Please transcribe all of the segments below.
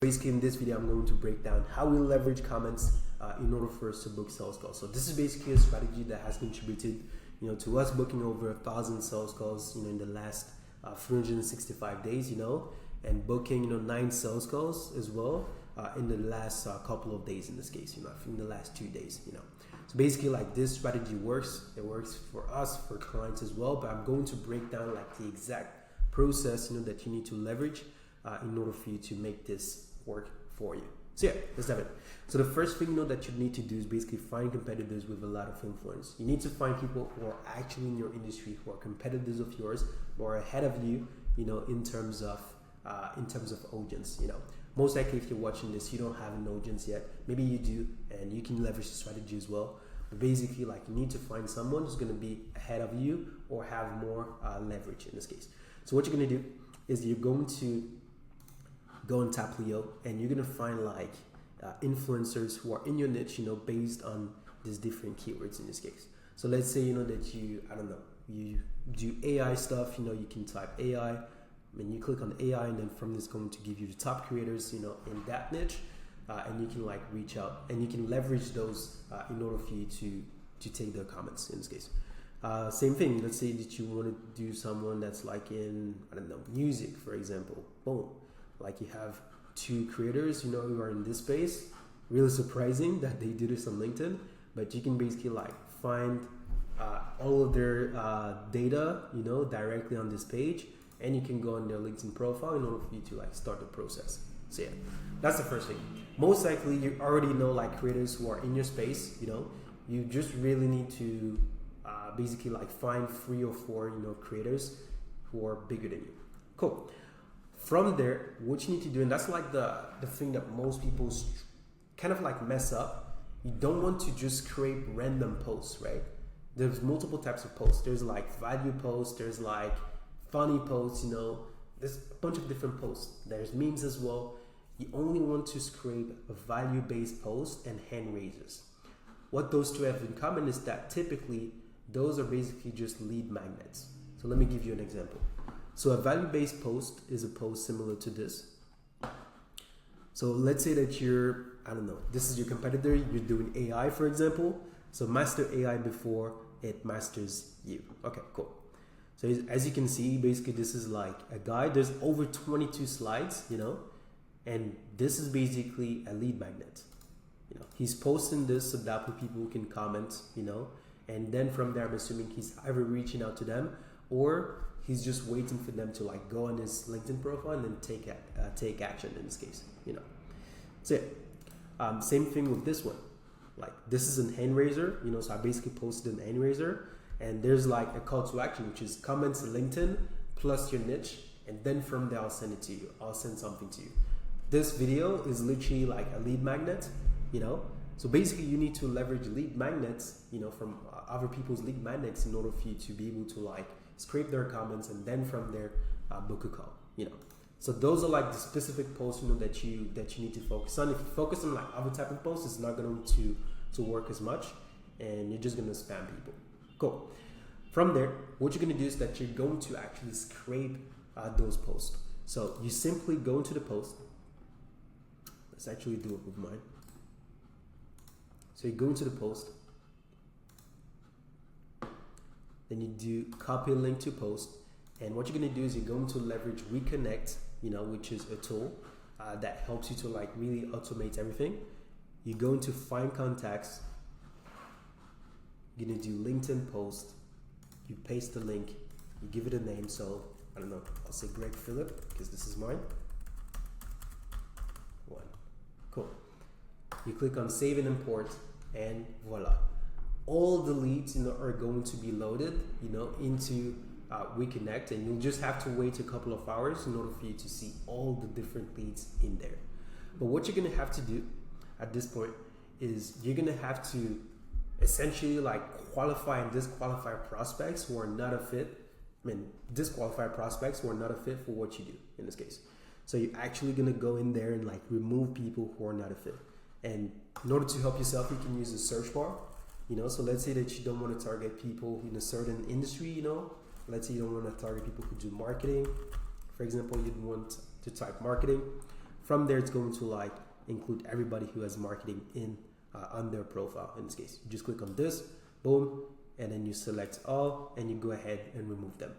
Basically, in this video, I'm going to break down how we leverage comments in order for us to book sales calls. So this is basically a strategy that has contributed, to us booking over 1,000 sales calls, in the last 365 days, and booking, 9 sales calls as well in the last couple of days. In this case, in the last 2 days, So basically, like, this strategy works. It works for us, for clients as well. But I'm going to break down like the exact process, that you need to leverage in order for you to make this work for you. So yeah, let's have it. So the first thing that you need to do is basically find competitors with a lot of influence. You need to find people who are actually in your industry, who are competitors of yours, who are ahead of you, in terms of audience. Most likely, if you're watching this, you don't have an audience yet. Maybe you do, and you can leverage the strategy as well. But basically, like, you need to find someone who's going to be ahead of you or have more leverage in this case. So what you're going to do is you're going to go on Taplio, and you're gonna find like influencers who are in your niche, based on these different keywords in this case. So let's say that you do AI stuff. You can type AI, and you click on AI, and then from this going to give you the top creators, in that niche, and you can like reach out and you can leverage those in order for you to take their comments in this case. Same thing. Let's say that you want to do someone that's like in music, for example. Boom. Like, you have 2 creators, who are in this space. Really surprising that they do this on LinkedIn, but you can basically like find all of their data, directly on this page, and you can go on their LinkedIn profile in order for you to like start the process. So yeah, that's the first thing. Most likely, you already know like creators who are in your space. You just really need to basically like find 3 or 4, creators who are bigger than you. Cool. From there, what you need to do, and that's like the thing that most people kind of like mess up. You don't want to just create random posts, right? There's multiple types of posts. There's like value posts, there's like funny posts, there's a bunch of different posts. There's memes as well. You only want to scrape a value-based post and hand raisers. What those 2 have in common is that typically those are basically just lead magnets. So let me give you an example. So a value-based post is a post similar to this. So let's say that you're, this is your competitor, you're doing AI, for example. So master AI before it masters you. Okay, cool. So as you can see, basically this is like a guide. There's over 22 slides, and this is basically a lead magnet. He's posting this so that people can comment, and then from there, I'm assuming he's either reaching out to them or he's just waiting for them to like go on his LinkedIn profile and then take action in this case, So yeah, same thing with this one. Like, this is an hand raiser, so I basically posted an hand raiser, and there's like a call to action, which is comments LinkedIn plus your niche, and then from there I'll send it to you. I'll send something to you. This video is literally like a lead magnet, So basically, you need to leverage lead magnets, from other people's lead magnets in order for you to be able to like scrape their comments, and then from there book a call. So those are like the specific posts that you need to focus on. If you focus on like other type of posts, it's not going to work as much, and you're just going to spam people. Cool. From there, what you're going to do is that you're going to actually scrape those posts. So you simply go into the post. Let's actually do it with mine. So you go into the post, then you do copy link to post, and what you're going to do is you're going to leverage Reconnect, which is a tool that helps you to like really automate everything. You're going to find contacts, you're going to do LinkedIn post, you paste the link, you give it a name. So I'll say Greg Phillip because this is mine. 1. Cool. You click on save and import, and voila. All the leads, are going to be loaded, into Reconnect, and you'll just have to wait a couple of hours in order for you to see all the different leads in there. But what you're going to have to do at this point is you're going to have to essentially like qualify and disqualify prospects who are not a fit. Disqualify prospects who are not a fit for what you do in this case. So you're actually going to go in there and like remove people who are not a fit. And in order to help yourself, you can use a search bar. So let's say that you don't want to target people in a certain industry, Let's say you don't want to target people who do marketing. For example, you'd want to type marketing. from there, it's going to like include everybody who has marketing in on their profile. In this case, you just click on this, boom, and then you select all, and you go ahead and remove them.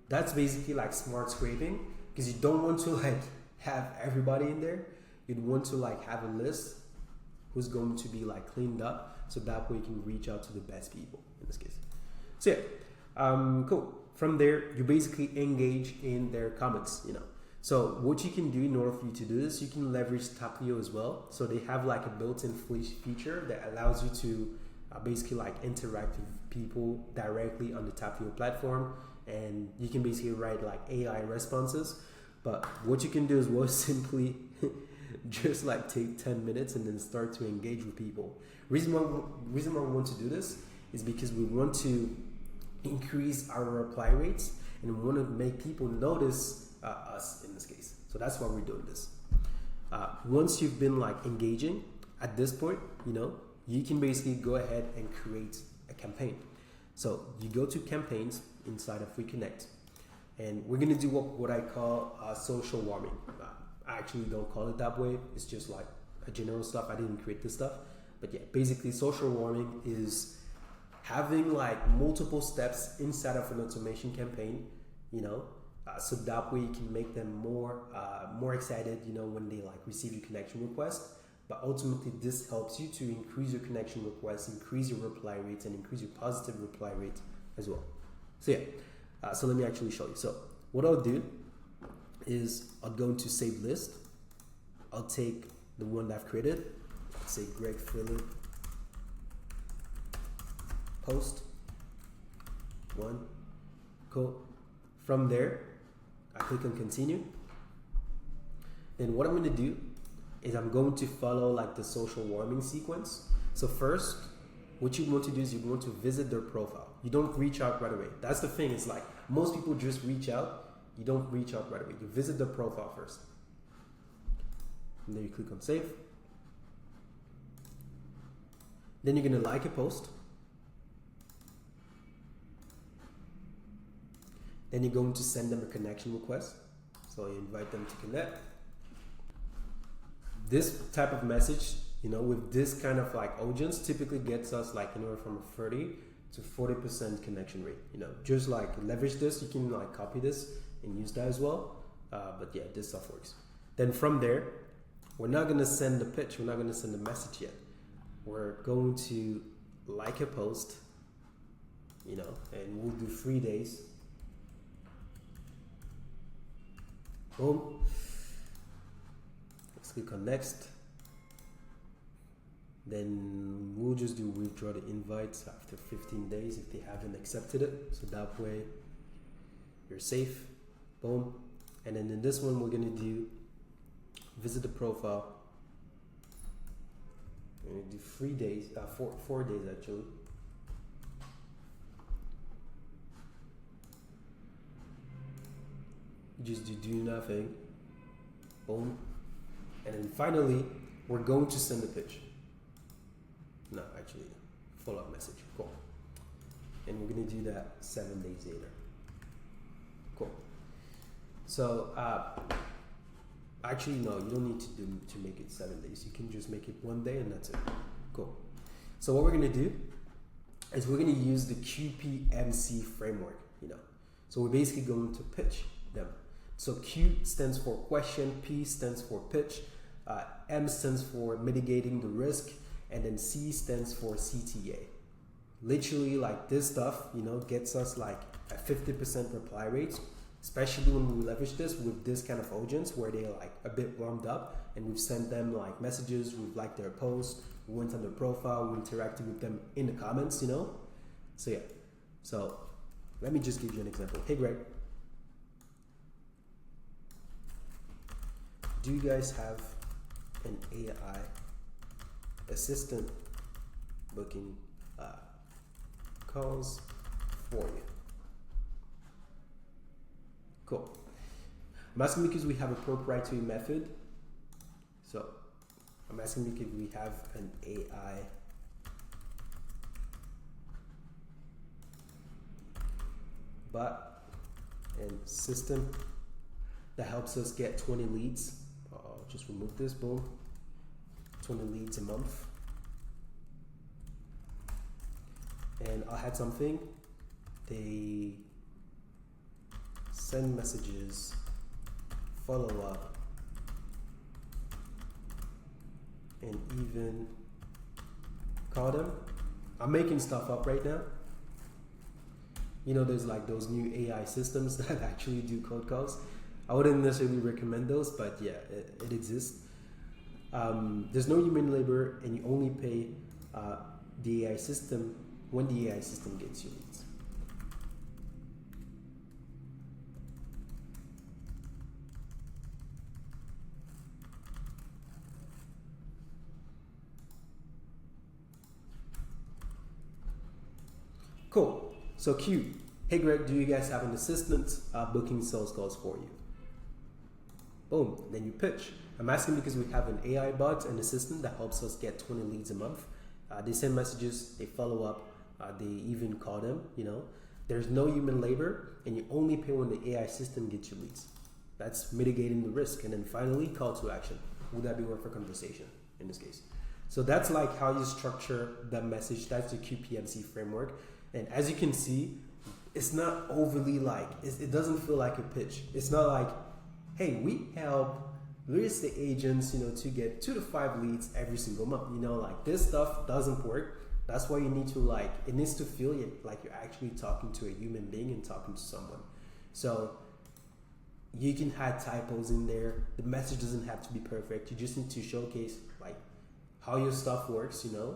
That's basically like smart scraping, because you don't want to like have everybody in there. You'd want to like have a list who's going to be like cleaned up, so that way you can reach out to the best people in this case. So yeah, cool. From there, you basically engage in their comments, you know. So what you can do in order for you to do this, you can leverage Tapio as well. So they have like a built-in feature that allows you to basically like interact with people directly on the Tapio platform, and you can basically write like AI responses. But what you can do is well simply just like take 10 minutes and then start to engage with people. Reason why we want to do this is because we want to increase our reply rates, and we want to make people notice us in this case. So that's why we're doing this. Once you've been like engaging at this point, you know, you can basically go ahead and create a campaign. So you go to campaigns inside of WeConnect, and we're gonna do what I call social warming. I actually don't call it that way. It's just like a general stuff. I didn't create this stuff, but yeah, basically social warming is having like multiple steps inside of an automation campaign, you know, so that way you can make them more excited, you know, when they like receive your connection request. But ultimately, this helps you to increase your connection requests, increase your reply rates, and increase your positive reply rate as well. So yeah, so let me actually show you. So what I'll do is I'll go into save list. I'll take the one that I've created. Let's say Greg Phillip post one. Cool. From there, I click on continue. Then what I'm going to do is I'm going to follow like the social warming sequence. So first, what you want to do is you want to visit their profile. You don't reach out right away. That's the thing. It's like most people just reach out. You don't reach out right away. You visit the profile first. And then you click on save. Then you're going to like a post. Then you're going to send them a connection request. So you invite them to connect. This type of message, you know, with this kind of like audience typically gets us like anywhere from a 30 to 40% connection rate. You know, just like leverage this. You can like copy this and use that as well. But yeah, this stuff works. Then from there, we're not going to send the pitch. We're not going to send the message yet. We're going to like a post, you know, and we'll do 3 days. Boom. Let's click on next. Then we'll just do withdraw the invites after 15 days if they haven't accepted it. So that way you're safe. Boom. And then in this one, we're going to do visit the profile. We're going to do 3 days, 4 days actually. Just do nothing. Boom. And then finally, we're going to send a pitch. No, actually, follow-up message. Cool. And we're going to do that 7 days later. Cool. So, actually, no, you don't need to make it 7 days. You can just make it 1 day and that's it. Cool. So what we're going to do is we're going to use the QPMC framework, you know. So we're basically going to pitch them. So Q stands for question, P stands for pitch, M stands for mitigating the risk, and then C stands for CTA. Literally, like this stuff, you know, gets us like a 50% reply rate, especially when we leverage this with this kind of audience where they're like a bit warmed up and we've sent them like messages, we've liked their post, we went on their profile, we interacted with them in the comments, you know. So yeah, so let me just give you an example. Hey Greg, do you guys have an AI assistant booking calls for you? Cool. I'm asking because we have a proprietary method. So I'm asking because we have an AI bot and system that helps us get 20 leads. I'll just remove this, boom, 20 leads a month. And I'll add something. They send messages, follow up, and even call them. I'm making stuff up right now. You know, there's like those new AI systems that actually do cold calls. I wouldn't necessarily recommend those, but yeah, it exists. There's no human labor, and you only pay the AI system when the AI system gets you leads. Cool. So Q, hey Greg, do you guys have an assistant booking sales calls for you? Boom, then you pitch. I'm asking because we have an AI bot, an assistant that helps us get 20 leads a month. They send messages, they follow up, they even call them, you know. There's no human labor, and you only pay when the AI system gets you leads. That's mitigating the risk. And then finally, call to action. Would that be worth a conversation in this case? So that's like how you structure the message. That's the QPMC framework. And as you can see, it's not overly like, it doesn't feel like a pitch. It's not like, hey, we help real estate agents, you know, to get 2 to 5 leads every single month. You know, like this stuff doesn't work. That's why you need to like, it needs to feel like you're actually talking to a human being and talking to someone. So you can add typos in there. The message doesn't have to be perfect. You just need to showcase like how your stuff works, you know,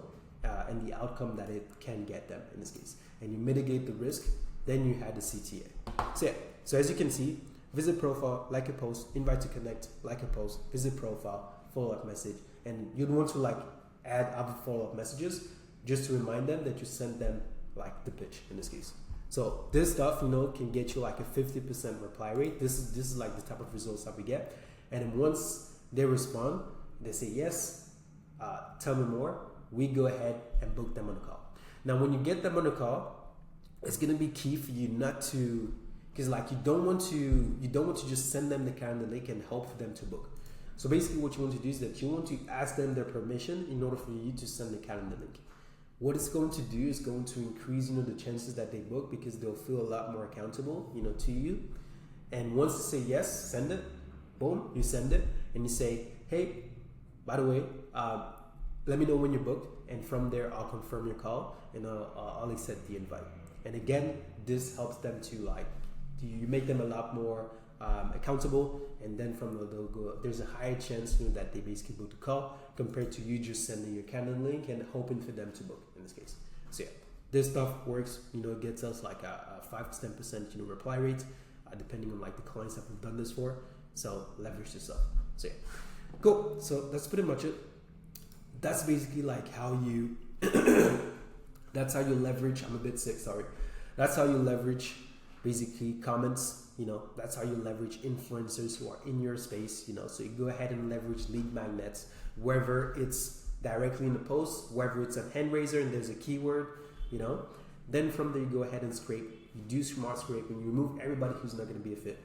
and the outcome that it can get them in this case. And you mitigate the risk, then you had the CTA. So yeah, so as you can see, visit profile, like a post, invite to connect, like a post, visit profile, follow-up message. And you'd want to like add other follow-up messages just to remind them that you sent them like the pitch in this case. So this stuff, you know, can get you like a 50% reply rate. This is like the type of results that we get. And then once they respond, they say yes, tell me more, we go ahead and book them on a call. Now, when you get them on a call, it's gonna be key for you not to, because like you don't want to just send them the calendar link and hope for them to book. So basically, what you want to do is that you want to ask them their permission in order for you to send the calendar link. What it's going to do is going to increase, you know, the chances that they book because they'll feel a lot more accountable, you know, to you. And once they say yes, send it. Boom, you send it, and you say, hey, by the way, let me know when you're booked. And from there, I'll confirm your call and I'll accept the invite. And again, this helps them to like, you make them a lot more accountable. And then from there's a higher chance, you know, that they basically book the call compared to you just sending your calendar link and hoping for them to book in this case. So yeah, this stuff works, you know, it gets us like a 5 to 10%, you know, reply rate, depending on like the clients that we've done this for. So leverage this up. So yeah, cool. So that's pretty much it. That's basically like how you, that's how you leverage, I'm a bit sick, sorry. That's how you leverage basically comments, you know, that's how you leverage influencers who are in your space, you know, so you go ahead and leverage lead magnets, whether it's directly in the post, whether it's a hand raiser and there's a keyword, you know, then from there you go ahead and scrape, you do smart scraping, you remove everybody who's not going to be a fit,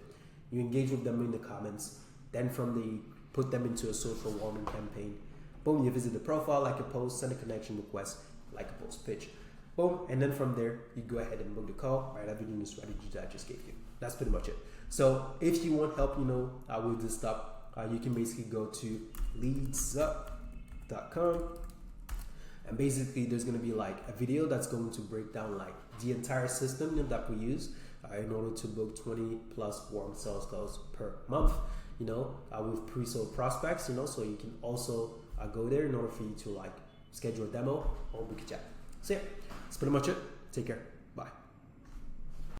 you engage with them in the comments, then from there you put them into a social warming campaign. Boom, you visit the profile, like a post, send a connection request, like a post, pitch. Boom, and then from there, you go ahead and book the call, right, after doing the strategy that I just gave you. That's pretty much it. So if you want help, you know, with this stuff, you can basically go to leadsup.com. And basically, there's going to be like a video that's going to break down like the entire system, you know, that we use in order to book 20 plus warm sales calls per month, you know, with pre-sold prospects, you know, so you can also go there in order for you to like schedule a demo or book a chat. So yeah, that's pretty much it. Take care. Bye.